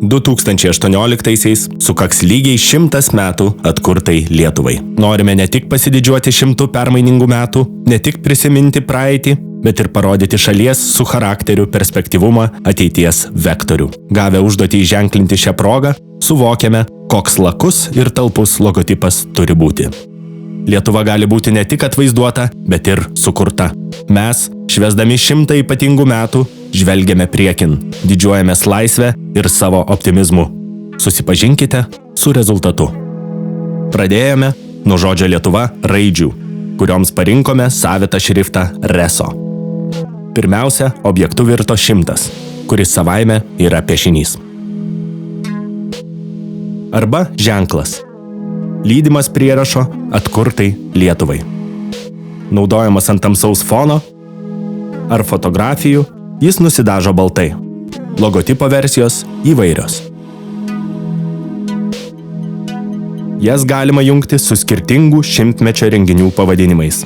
2018-aisiais sukaks lygiai 100 metų atkurtai Lietuvai. Norime ne tik pasididžiuoti 100 permainingų metų, ne tik prisiminti praeitį, bet ir parodyti šalies su charakteriu perspektyvumą ateities vektorių. Gavę užduotį ženklinti šią progą, suvokiame, koks lakus ir talpus logotipas turi būti. Lietuva gali būti ne tik atvaizduota, bet ir sukurta. Mes, švęsdami 100 ypatingų metų, žvelgiame priekin, didžiuojamės laisvę ir savo optimizmu. Susipažinkite su rezultatu. Pradėjome nuo žodžio Lietuva raidžių, kurioms parinkome savitą šriftą RESO. Pirmiausia, objektu virto 100, kuris savaime yra piešinys. Arba ženklas, lydimas prierašo atkurtai Lietuvai. Naudojamas ant tamsaus fono ar fotografijų, jis nusidažo baltai. Logotipo versijos įvairios. Jas galima jungti su skirtingų 100-mečio renginių pavadinimais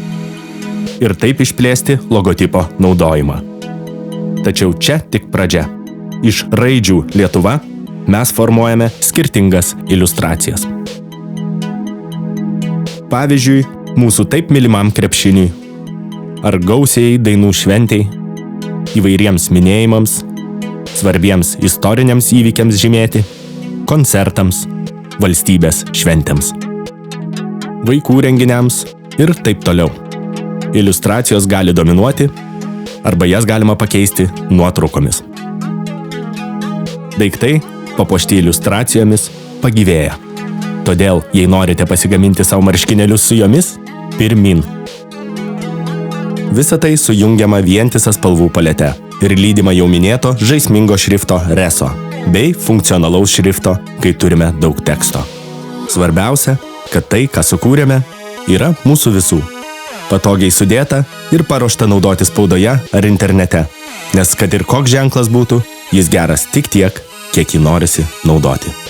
ir taip išplėsti logotipo naudojimą. Tačiau čia tik pradžia. Iš raidžių Lietuva mes formuojame skirtingas iliustracijas. Pavyzdžiui, mūsų taip mylimam krepšiniui ar gausiai dainų šventei, įvairiems minėjimams, svarbiems istoriniams įvykiams žymėti, koncertams, valstybės šventėms, vaikų renginiams ir taip toliau. Iliustracijos gali dominuoti arba jas galima pakeisti nuotraukomis. Daiktai, papuošti iliustracijomis, pagyvėja. Todėl, jei norite pasigaminti savo marškinėlius su jomis, pirmin. Visa tai sujungiama vientisą spalvų palete ir lydima jau minėto žaismingo šrifto RESO bei funkcionalaus šrifto, kai turime daug teksto. Svarbiausia, kad tai, ką sukūrėme, yra mūsų visų. Patogiai sudėta ir paruošta naudoti spaudoje ar internete, nes kad ir koks ženklas būtų, jis geras tik tiek, kiek jį norisi naudoti.